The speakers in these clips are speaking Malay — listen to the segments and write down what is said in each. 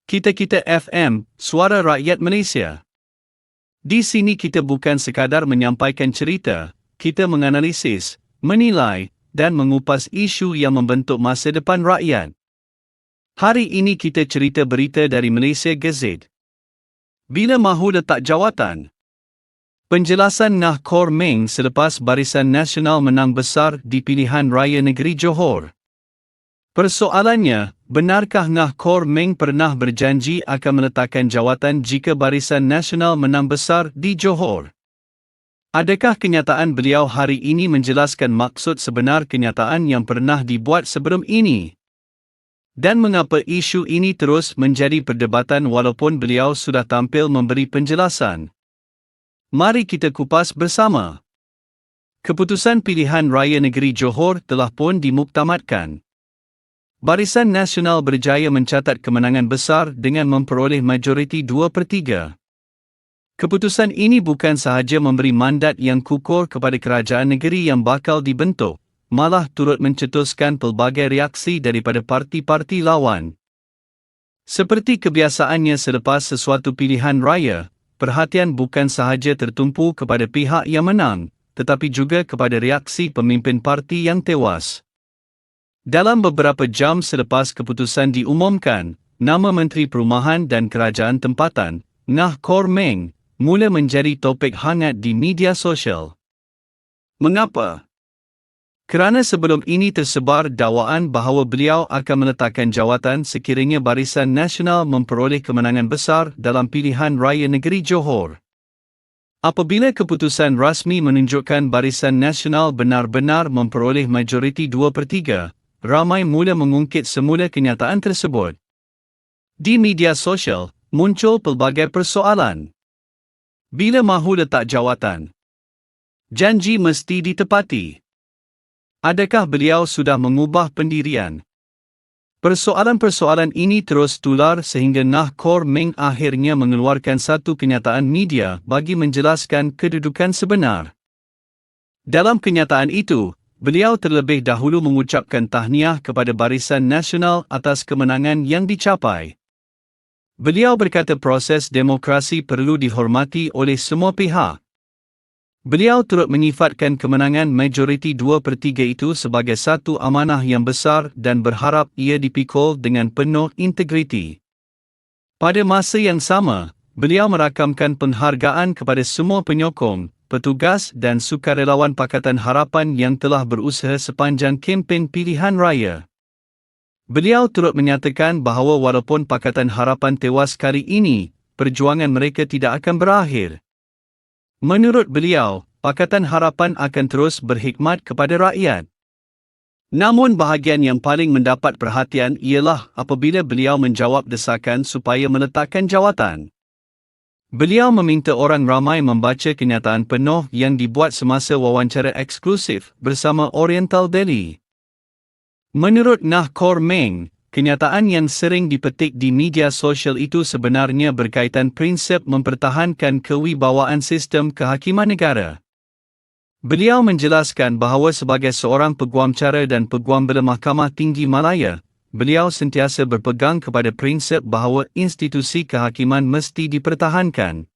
Kita-kita FM, Suara Rakyat Malaysia. Di sini kita bukan sekadar menyampaikan cerita, kita menganalisis, menilai, dan mengupas isu yang membentuk masa depan rakyat. Hari ini kita cerita berita dari Malaysia Gazette. Bila mahu letak jawatan? Penjelasan Ngah Kor Meng selepas Barisan Nasional menang besar di pilihan raya negeri Johor. Persoalannya, benarkah Ngah Kor Meng pernah berjanji akan meletakkan jawatan jika Barisan Nasional menang besar di Johor? Adakah kenyataan beliau hari ini menjelaskan maksud sebenar kenyataan yang pernah dibuat sebelum ini? Dan mengapa isu ini terus menjadi perdebatan walaupun beliau sudah tampil memberi penjelasan? Mari kita kupas bersama. Keputusan pilihan raya negeri Johor telah pun dimuktamadkan. Barisan Nasional berjaya mencatat kemenangan besar dengan memperoleh majoriti 2/3. Keputusan ini bukan sahaja memberi mandat yang kukuh kepada kerajaan negeri yang bakal dibentuk, malah turut mencetuskan pelbagai reaksi daripada parti-parti lawan. Seperti kebiasaannya selepas sesuatu pilihan raya, perhatian bukan sahaja tertumpu kepada pihak yang menang, tetapi juga kepada reaksi pemimpin parti yang tewas. Dalam beberapa jam selepas keputusan diumumkan, nama Menteri Perumahan dan Kerajaan Tempatan, Ngah Kor Meng, mula menjadi topik hangat di media sosial. Mengapa? Kerana sebelum ini tersebar dakwaan bahawa beliau akan meletakkan jawatan sekiranya Barisan Nasional memperoleh kemenangan besar dalam pilihan raya negeri Johor. Apabila keputusan rasmi menunjukkan Barisan Nasional benar-benar memperoleh majoriti 2/3, ramai mula mengungkit semula kenyataan tersebut. Di media sosial, muncul pelbagai persoalan. Bila mahu letak jawatan? Janji mesti ditepati. Adakah beliau sudah mengubah pendirian? Persoalan-persoalan ini terus tular sehingga Ngah Kor Meng akhirnya mengeluarkan satu kenyataan media bagi menjelaskan kedudukan sebenar. Dalam kenyataan itu, beliau terlebih dahulu mengucapkan tahniah kepada Barisan Nasional atas kemenangan yang dicapai. Beliau berkata proses demokrasi perlu dihormati oleh semua pihak. Beliau turut menyifatkan kemenangan majoriti 2/3 itu sebagai satu amanah yang besar dan berharap ia dipikul dengan penuh integriti. Pada masa yang sama, beliau merakamkan penghargaan kepada semua penyokong, petugas dan sukarelawan Pakatan Harapan yang telah berusaha sepanjang kempen pilihan raya. Beliau turut menyatakan bahawa walaupun Pakatan Harapan tewas kali ini, perjuangan mereka tidak akan berakhir. Menurut beliau, Pakatan Harapan akan terus berkhidmat kepada rakyat. Namun bahagian yang paling mendapat perhatian ialah apabila beliau menjawab desakan supaya meletakkan jawatan. Beliau meminta orang ramai membaca kenyataan penuh yang dibuat semasa wawancara eksklusif bersama Oriental Daily. Menurut Ngah Kor Meng, kenyataan yang sering dipetik di media sosial itu sebenarnya berkaitan prinsip mempertahankan kewibawaan sistem kehakiman negara. Beliau menjelaskan bahawa sebagai seorang peguam cara dan peguam bela Mahkamah Tinggi Malaya, beliau sentiasa berpegang kepada prinsip bahawa institusi kehakiman mesti dipertahankan.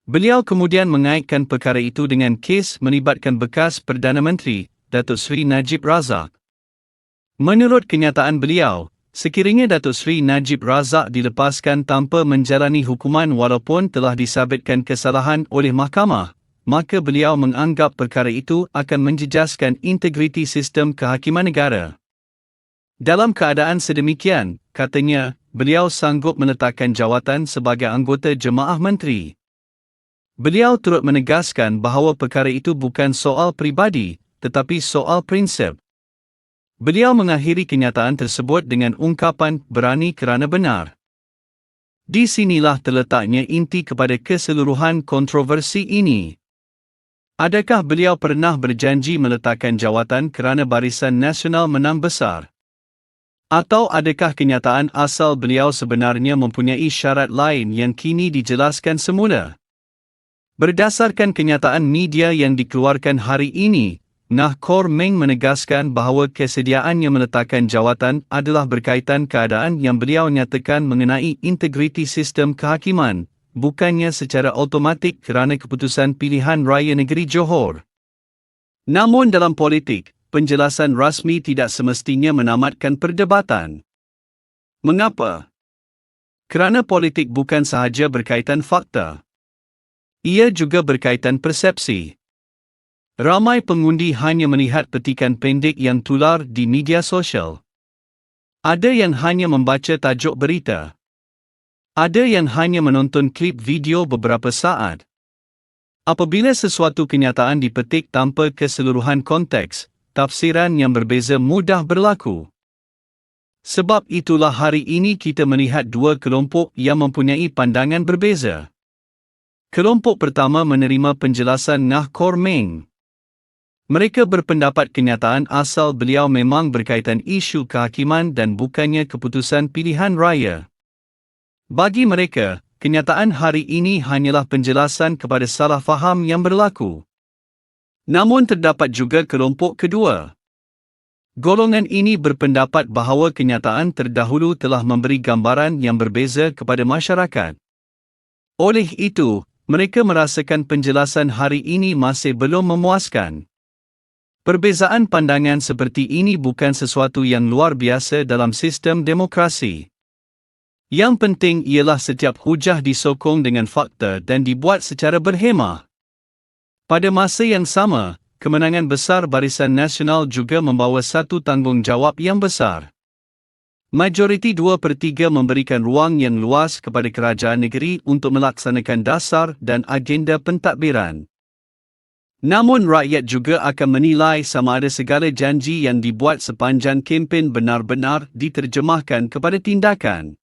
Beliau kemudian mengaitkan perkara itu dengan kes melibatkan bekas Perdana Menteri, Datuk Seri Najib Razak. Menurut kenyataan beliau, sekiranya Datuk Seri Najib Razak dilepaskan tanpa menjalani hukuman walaupun telah disabitkan kesalahan oleh mahkamah, maka beliau menganggap perkara itu akan menjejaskan integriti sistem kehakiman negara. Dalam keadaan sedemikian, katanya, beliau sanggup meletakkan jawatan sebagai anggota Jemaah Menteri. Beliau turut menegaskan bahawa perkara itu bukan soal peribadi, tetapi soal prinsip. Beliau mengakhiri kenyataan tersebut dengan ungkapan berani kerana benar. Di sinilah terletaknya inti kepada keseluruhan kontroversi ini. Adakah beliau pernah berjanji meletakkan jawatan kerana Barisan Nasional menang besar? Atau adakah kenyataan asal beliau sebenarnya mempunyai syarat lain yang kini dijelaskan semula? Berdasarkan kenyataan media yang dikeluarkan hari ini, Nah Kor Meng menegaskan bahawa kesediaannya meletakkan jawatan adalah berkaitan keadaan yang beliau nyatakan mengenai integriti sistem kehakiman, bukannya secara automatik kerana keputusan pilihan raya negeri Johor. Namun dalam politik, penjelasan rasmi tidak semestinya menamatkan perdebatan. Mengapa? Kerana politik bukan sahaja berkaitan fakta. Ia juga berkaitan persepsi. Ramai pengundi hanya melihat petikan pendek yang tular di media sosial. Ada yang hanya membaca tajuk berita. Ada yang hanya menonton klip video beberapa saat. Apabila sesuatu kenyataan dipetik tanpa keseluruhan konteks, tafsiran yang berbeza mudah berlaku. Sebab itulah hari ini kita melihat dua kelompok yang mempunyai pandangan berbeza. Kelompok pertama menerima penjelasan Nah Kor Meng. Mereka berpendapat kenyataan asal beliau memang berkaitan isu kehakiman dan bukannya keputusan pilihan raya. Bagi mereka, kenyataan hari ini hanyalah penjelasan kepada salah faham yang berlaku. Namun terdapat juga kelompok kedua. Golongan ini berpendapat bahawa kenyataan terdahulu telah memberi gambaran yang berbeza kepada masyarakat. Oleh itu, mereka merasakan penjelasan hari ini masih belum memuaskan. Perbezaan pandangan seperti ini bukan sesuatu yang luar biasa dalam sistem demokrasi. Yang penting ialah setiap hujah disokong dengan fakta dan dibuat secara berhemah. Pada masa yang sama, kemenangan besar Barisan Nasional juga membawa satu tanggungjawab yang besar. Majoriti 2/3 memberikan ruang yang luas kepada kerajaan negeri untuk melaksanakan dasar dan agenda pentadbiran. Namun rakyat juga akan menilai sama ada segala janji yang dibuat sepanjang kempen benar-benar diterjemahkan kepada tindakan.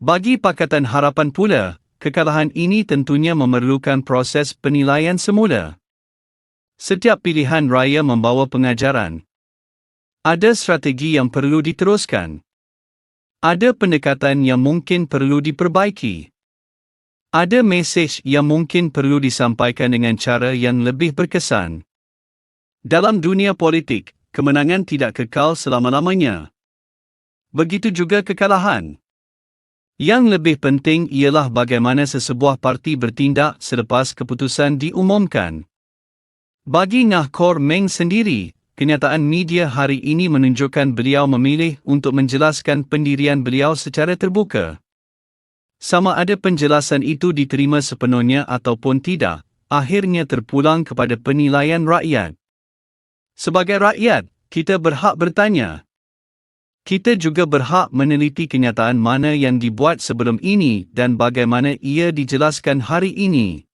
Bagi Pakatan Harapan pula, kekalahan ini tentunya memerlukan proses penilaian semula. Setiap pilihan raya membawa pengajaran. Ada strategi yang perlu diteruskan. Ada pendekatan yang mungkin perlu diperbaiki. Ada mesej yang mungkin perlu disampaikan dengan cara yang lebih berkesan. Dalam dunia politik, kemenangan tidak kekal selama-lamanya. Begitu juga kekalahan. Yang lebih penting ialah bagaimana sesebuah parti bertindak selepas keputusan diumumkan. Bagi Nah Kor Meng sendiri, kenyataan media hari ini menunjukkan beliau memilih untuk menjelaskan pendirian beliau secara terbuka. Sama ada penjelasan itu diterima sepenuhnya ataupun tidak, akhirnya terpulang kepada penilaian rakyat. Sebagai rakyat, kita berhak bertanya. Kita juga berhak meneliti kenyataan mana yang dibuat sebelum ini dan bagaimana ia dijelaskan hari ini.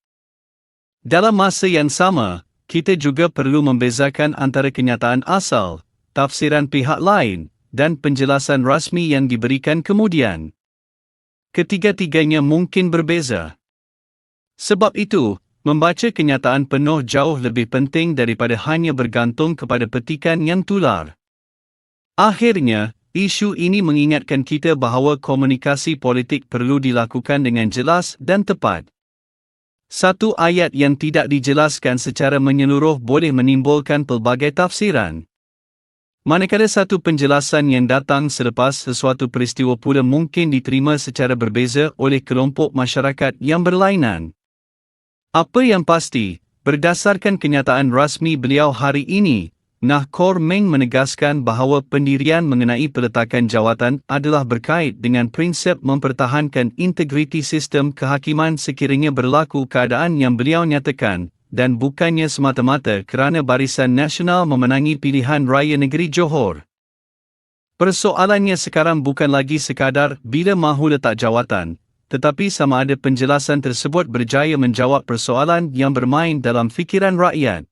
Dalam masa yang sama, kita juga perlu membezakan antara kenyataan asal, tafsiran pihak lain, dan penjelasan rasmi yang diberikan kemudian. Ketiga-tiganya mungkin berbeza. Sebab itu, membaca kenyataan penuh jauh lebih penting daripada hanya bergantung kepada petikan yang tular. Akhirnya, isu ini mengingatkan kita bahawa komunikasi politik perlu dilakukan dengan jelas dan tepat. Satu ayat yang tidak dijelaskan secara menyeluruh boleh menimbulkan pelbagai tafsiran. Manakala satu penjelasan yang datang selepas sesuatu peristiwa pula mungkin diterima secara berbeza oleh kelompok masyarakat yang berlainan. Apa yang pasti, berdasarkan kenyataan rasmi beliau hari ini, Nah Kor Meng menegaskan bahawa pendirian mengenai peletakan jawatan adalah berkait dengan prinsip mempertahankan integriti sistem kehakiman sekiranya berlaku keadaan yang beliau nyatakan, dan bukannya semata-mata kerana Barisan Nasional memenangi pilihan raya negeri Johor. Persoalannya sekarang bukan lagi sekadar bila mahu letak jawatan, tetapi sama ada penjelasan tersebut berjaya menjawab persoalan yang bermain dalam fikiran rakyat.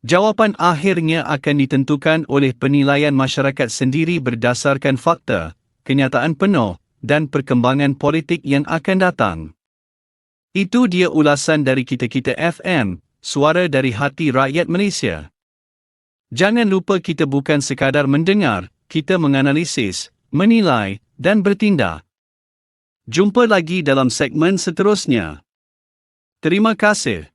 Jawapan akhirnya akan ditentukan oleh penilaian masyarakat sendiri berdasarkan fakta, kenyataan penuh, dan perkembangan politik yang akan datang. Itu dia ulasan dari Kita-Kita FM, suara dari hati rakyat Malaysia. Jangan lupa kita bukan sekadar mendengar, kita menganalisis, menilai, dan bertindak. Jumpa lagi dalam segmen seterusnya. Terima kasih.